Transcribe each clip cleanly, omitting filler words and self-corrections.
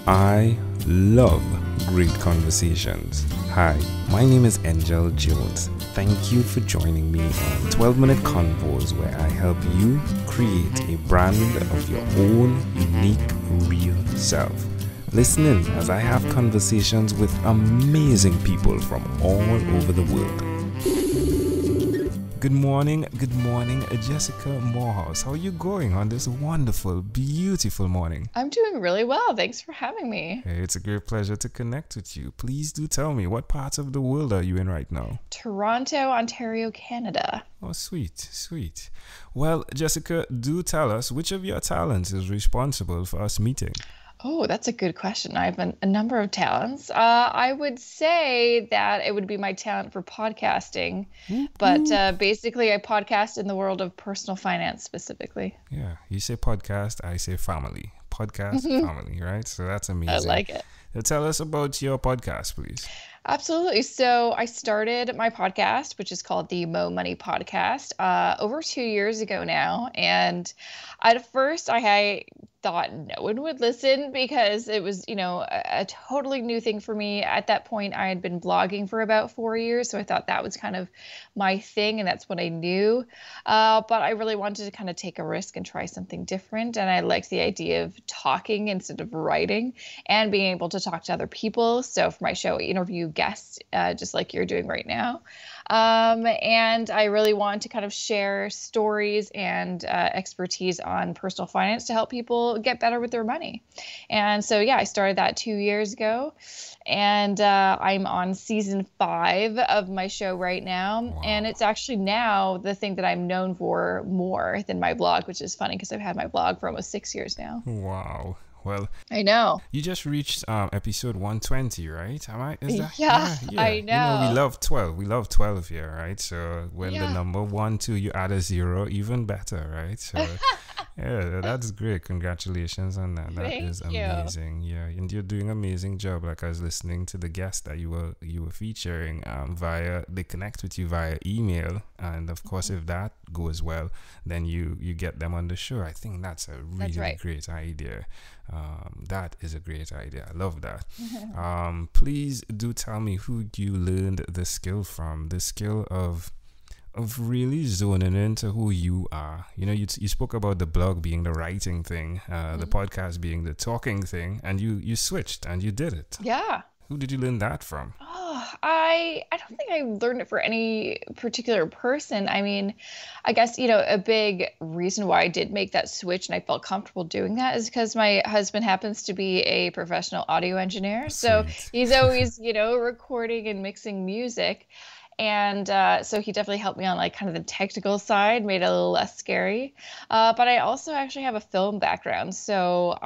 I love great conversations. Hi, my name is Angel Jones. Thank you for joining me on 12-minute convos where I help you create a brand of your own unique, real self. Listen in as I have conversations with amazing people from all over the world. Good morning, Jessica Moorhouse. How are you going on this wonderful, beautiful morning? I'm doing really well. Thanks for having me. Hey, it's a great pleasure to connect with you. Please do tell me, what parts of the world are you in right now? Toronto, Ontario, Canada. Oh, sweet. Well, Jessica, do tell us which of your talents is responsible for us meeting. Oh, that's a good question. I have a number of talents. I would say that it would be my talent for podcasting, but basically I podcast in the world of personal finance specifically. Yeah, you say podcast, I say family. Podcast, family, right? So that's amazing. I like it. So tell us about your podcast, please. Absolutely. So I started my podcast, which is called the Mo Money Podcast, over 2 years ago now. And at first I thought no one would listen because it was, a totally new thing for me. At that point, I had been blogging for about 4 years. So I thought that was kind of my thing and that's what I knew. But I really wanted to kind of take a risk and try something different. And I liked the idea of talking instead of writing and being able to talk to other people. So for my show, I interview guests, just like you're doing right now. And I really want to kind of share stories and expertise on personal finance to help people get better with their money. And so, I started that 2 years ago, and I'm on season 5 of my show right now. Wow. And it's actually now the thing that I'm known for more than my blog, which is funny because I've had my blog for almost 6 years now. Wow. Well, I know. You just reached episode 120, right? Am I? Is that? Yeah, I know. We love 12. We love 12 here, right? So when the number 1, 2, you add a 0, even better, right? So yeah, that's great. Congratulations on that. That is amazing. Yeah, and you're doing an amazing job. Like I was listening to the guest that you were featuring they connect with you via email, and of course, if that goes well, then you get them on the show. I think that's a really great idea. That is a great idea. I love that. Please do tell me who you learned the skill from, the skill of really zoning into who you are. You spoke about the blog being the writing thing, the podcast being the talking thing, and you switched and you did it. Yeah. Who did you learn that from? Oh, I don't think I learned it for any particular person. I mean, I guess, a big reason why I did make that switch and I felt comfortable doing that is because my husband happens to be a professional audio engineer. So he's always, recording and mixing music. And so he definitely helped me on like kind of the technical side, made it a little less scary. But I also actually have a film background. So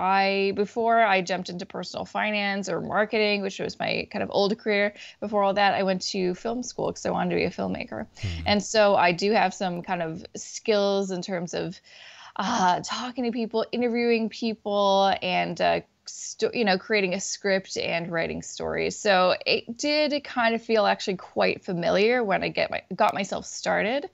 before I jumped into personal finance or marketing, which was my kind of old career, before all that, I went to film school because I wanted to be a filmmaker. And so I do have some kind of skills in terms of talking to people, interviewing people, and creating a script and writing stories. So it did kind of feel actually quite familiar when I got myself started.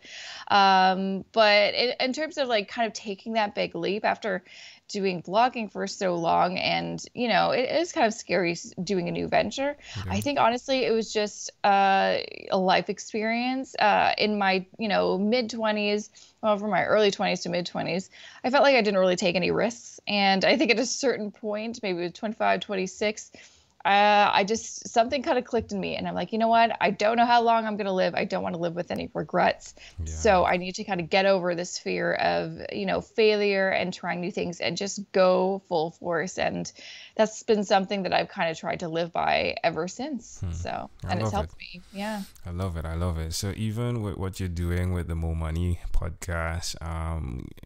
But in terms of like kind of taking that big leap after doing blogging for so long, and it is kind of scary doing a new venture. I think honestly it was just a life experience in my mid-20s, from my early 20s to mid-20s. I felt like I didn't really take any risks, and I think at a certain point, maybe it was 25, 26, something kind of clicked in me, and I'm like, you know what? I don't know how long I'm going to live. I don't want to live with any regrets. Yeah. So I need to kind of get over this fear of, failure and trying new things and just go full force. And that's been something that I've kind of tried to live by ever since. So, and it's helped me. Yeah. I love it. So even with what you're doing with the Mo Money podcast,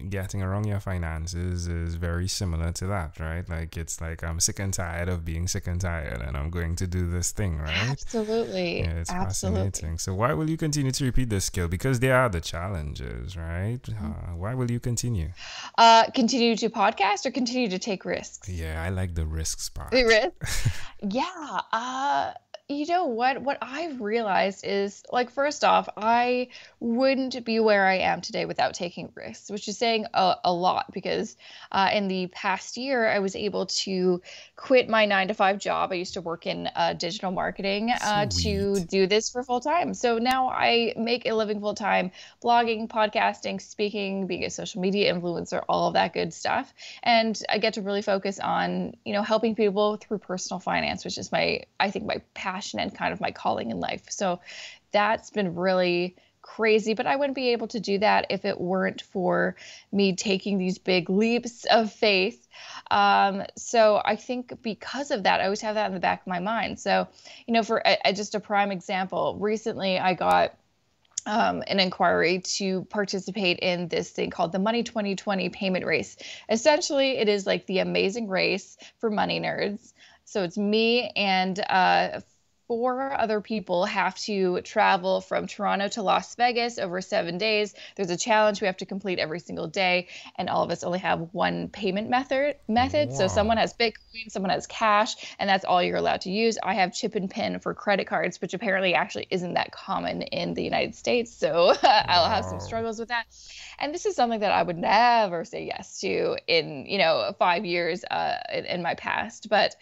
getting around your finances is very similar to that, right? Like, it's like, I'm sick and tired of being sick and tired, and I'm going to do this thing, right? Absolutely. Yeah, it's fascinating. So why will you continue to repeat this skill? Because there are the challenges, right? Why will you continue? Continue to podcast or continue to take risks? Yeah, I like the risks part. The risks? Yeah. You know what I've realized is, like, first off, I wouldn't be where I am today without taking risks, which is saying a lot because in the past year, I was able to quit my 9 to 5 job. I used to work in digital marketing to Sweet. do this for full time. So now I make a living full time blogging, podcasting, speaking, being a social media influencer, all of that good stuff. And I get to really focus on, helping people through personal finance, which is I think my passion and kind of my calling in life. So that's been really crazy, but I wouldn't be able to do that if it weren't for me taking these big leaps of faith. So I think because of that, I always have that in the back of my mind. So, for just a prime example, recently I got an inquiry to participate in this thing called the Money 2020 payment race. Essentially, it is like the amazing race for money nerds. So it's me and 4 other people have to travel from Toronto to Las Vegas over 7 days. There's a challenge we have to complete every single day, and all of us only have one payment method. So someone Wow. has Bitcoin, someone has cash, and that's all you're allowed to use. I have chip and pin for credit cards, which apparently actually isn't that common in the United States. So I'll have some Wow. struggles with that. And this is something that I would never say yes to in 5 years in my past, but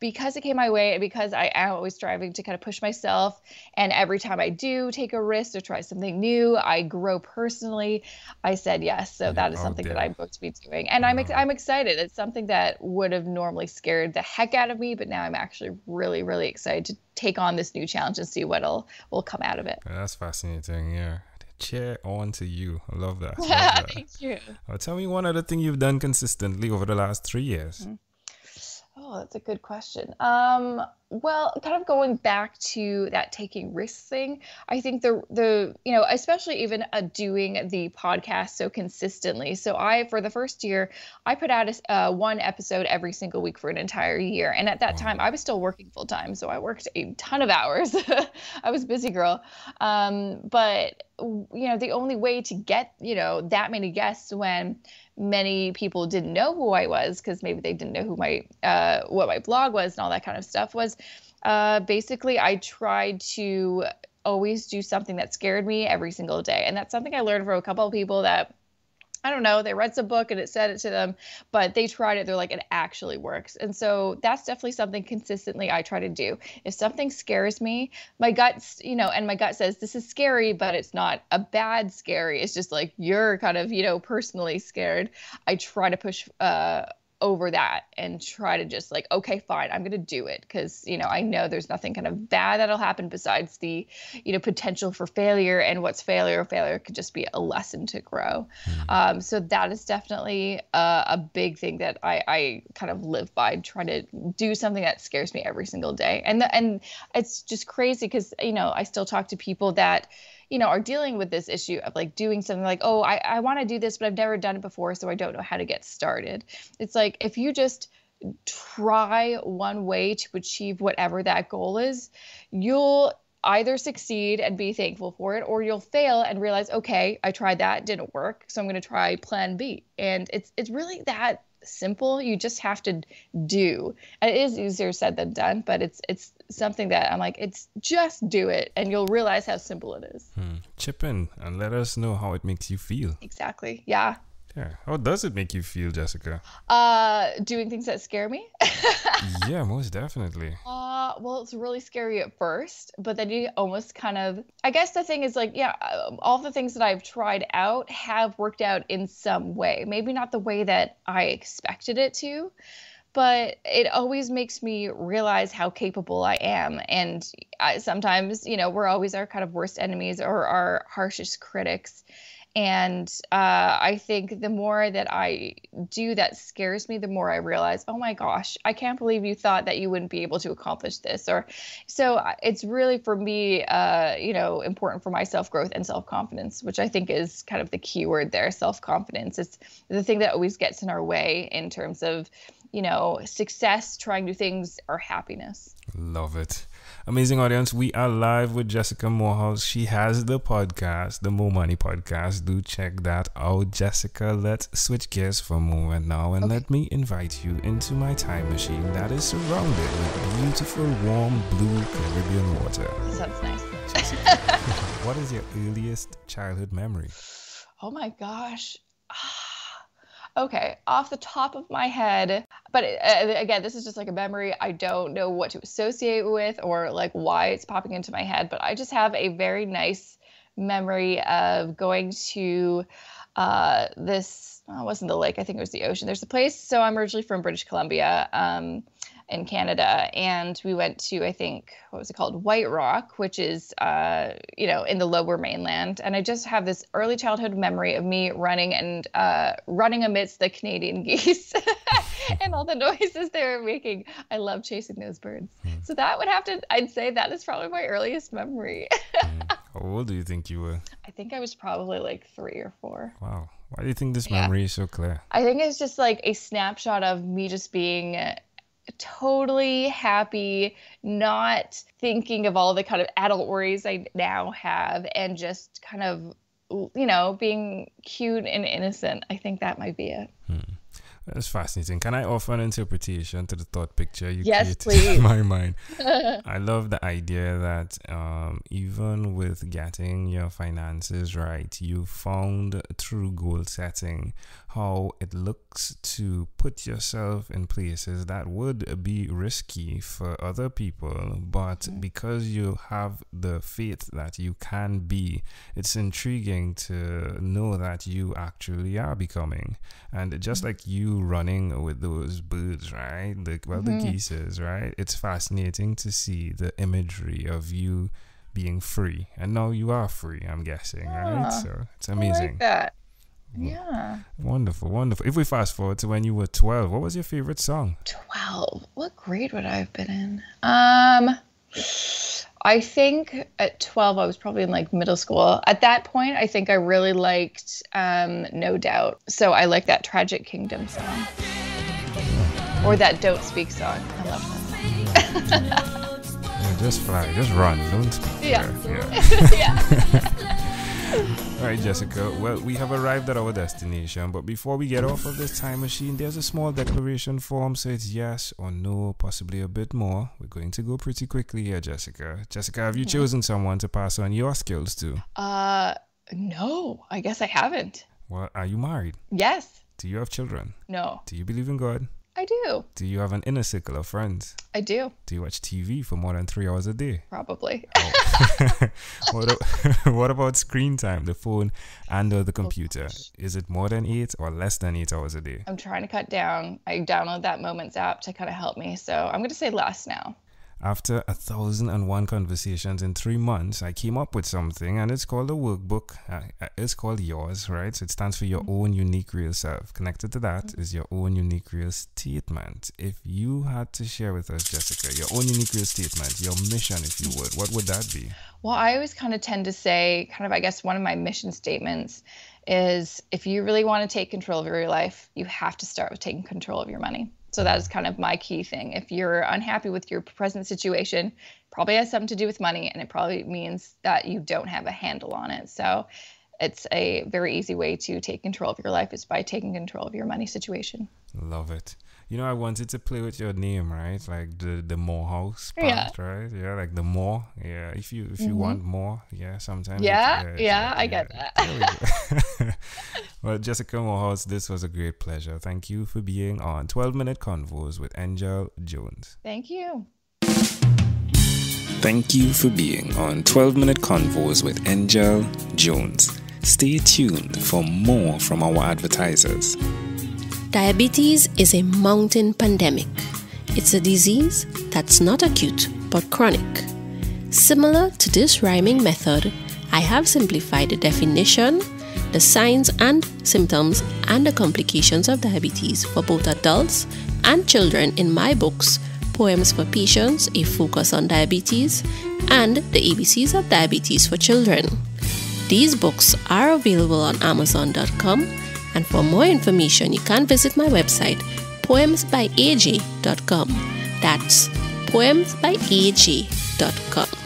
because it came my way and because I am always striving to kind of push myself, and every time I do take a risk or try something new, I grow personally. I said yes. So You're that is out something that there. I'm going to be doing. And I love it. I'm excited. It's something that would have normally scared the heck out of me, but now I'm actually really, really excited to take on this new challenge and see will come out of it. That's fascinating. Yeah. Chair on to you. I love that. Love that. Thank you. Tell me one other thing you've done consistently over the last 3 years. Oh, that's a good question. Well, kind of going back to that taking risks thing, I think especially even doing the podcast so consistently. So for the first year, I put out one episode every single week for an entire year. And at that time, Wow. I was still working full time. So I worked a ton of hours. I was a busy girl. But the only way to get, that many guests when many people didn't know who I was, because maybe they didn't know who what my blog was and all that kind of stuff was. Basically, I tried to always do something that scared me every single day. And that's something I learned from a couple of people that, I don't know, they read some book and it said it to them, but they tried it. They're like, it actually works. And so that's definitely something consistently I try to do. If something scares me, my guts, and my gut says this is scary, but it's not a bad scary. It's just like you're kind of, personally scared. I try to push over that and try to just like, okay, fine, I'm going to do it. Cause I know there's nothing kind of bad that'll happen besides the, potential for failure, and what's failure could just be a lesson to grow. Hmm. So that is definitely a big thing that I kind of live by, trying to do something that scares me every single day. And it's just crazy because, I still talk to people that, are dealing with this issue of like doing something like, oh, I want to do this, but I've never done it before, so I don't know how to get started. It's like, if you just try one way to achieve whatever that goal is, you'll either succeed and be thankful for it, or you'll fail and realize, okay, I tried that, didn't work, so I'm going to try plan B. And it's really that simple. You just have to do. And it is easier said than done, but it's something that I'm like, it's just do it and you'll realize how simple it is. Chip in and let us know how it makes you feel. Exactly. Yeah. Yeah. How does it make you feel, Jessica? Doing things that scare me. Yeah, most definitely. Well, it's really scary at first, but then you almost kind of, I guess the thing is like, yeah, all the things that I've tried out have worked out in some way. Maybe not the way that I expected it to, but it always makes me realize how capable I am. And sometimes, we're always our kind of worst enemies or our harshest critics. And I think the more that I do that scares me, the more I realize, oh my gosh, I can't believe you thought that you wouldn't be able to accomplish this. Or so it's really for me, important for my self-growth and self-confidence, which I think is kind of the key word there, self-confidence. It's the thing that always gets in our way in terms of, success, trying new things, or happiness. Love it. Amazing audience, we are live with Jessica Moorhouse. She has the podcast, the More Money Podcast. Do check that out. Jessica, let's switch gears for a moment now and let me invite you into my time machine that is surrounded with beautiful, warm, blue Caribbean water. Sounds nice. Jessica, what is your earliest childhood memory? Oh my gosh. Okay, off the top of my head, but again, this is just like a memory. I don't know what to associate with or like why it's popping into my head, but I just have a very nice memory of going to this, it wasn't the lake, I think it was the ocean. There's a place, so I'm originally from British Columbia, in Canada, and we went to, I think, what was it called? White Rock, which is, in the lower mainland. And I just have this early childhood memory of me running amidst the Canadian geese and all the noises they were making. I love chasing those birds. So that would I'd say that is probably my earliest memory. How old do you think you were? I think I was probably like 3 or 4. Wow. Why do you think this memory is so clear? I think it's just like a snapshot of me just being totally happy, not thinking of all the kind of adult worries I now have, and just kind of, being cute and innocent. I think that might be it. That's fascinating. Can I offer an interpretation to the thought picture you created please. In my mind? I love the idea that even with getting your finances right, you found through goal setting how it looks to put yourself in places that would be risky for other people, but because you have the faith that you can be, it's intriguing to know that you actually are becoming. And just like you running with those birds, right? The geese, right? It's fascinating to see the imagery of you being free. And now you are free, I'm guessing, right? So it's amazing. I like that. Yeah. Wonderful, wonderful. If we fast forward to when you were 12, what was your favorite song? 12? What grade would I have been in? I think at 12, I was probably in like middle school. At that point, I think I really liked No Doubt. So I like that Tragic Kingdom song. Or that Don't Speak song. I love that. Just fly, just run, don't speak. Yeah. All right, Jessica. Well, we have arrived at our destination, but before we get off of this time machine, there's a small declaration form, so it's yes or no, possibly a bit more. We're going to go pretty quickly here, Jessica. Jessica, have you chosen someone to pass on your skills to? No, I guess I haven't. Well, are you married? Yes. Do you have children? No. Do you believe in God? I do. Do you have an inner circle of friends? I do. Do you watch TV for more than 3 hours a day? Probably. Oh. What about screen time, the phone and or the computer? Is it more than 8 or less than 8 hours a day? I'm trying to cut down. I download that Moments app to kind of help me. So I'm going to say less now. After 1,001 conversations in 3 months, I came up with something, and it's called a workbook. It's called yours, right? So it stands for your own unique real self. Connected to that is your own unique real statement. If you had to share with us, Jessica, your own unique real statement, your mission, if you would, what would that be? Well, I always kind of tend to say, I guess one of my mission statements is if you really want to take control of your life, you have to start with taking control of your money. So that is kind of my key thing. If you're unhappy with your present situation, it probably has something to do with money, and it probably means that you don't have a handle on it. So it's a very easy way to take control of your life is by taking control of your money situation. Love it. I wanted to play with your name, right? Like the Moorhouse part, right? Yeah, like the more. Yeah, if you want more, yeah, sometimes. Yeah, I get that. There we go. Well, Jessica Moorhouse, this was a great pleasure. Thank you for being on 12-Minute Convos with Angel Jones. Thank you. Thank you for being on 12-Minute Convos with Angel Jones. Stay tuned for more from our advertisers. Diabetes is a mountain pandemic. It's a disease that's not acute but chronic. Similar to this rhyming method, I have simplified the definition, the signs and symptoms, and the complications of diabetes for both adults and children in my books, Poems for Patients, A Focus on Diabetes, and The ABCs of Diabetes for Children. These books are available on Amazon.com, and for more information, you can visit my website, poemsbyaj.com. That's poemsbyag.com.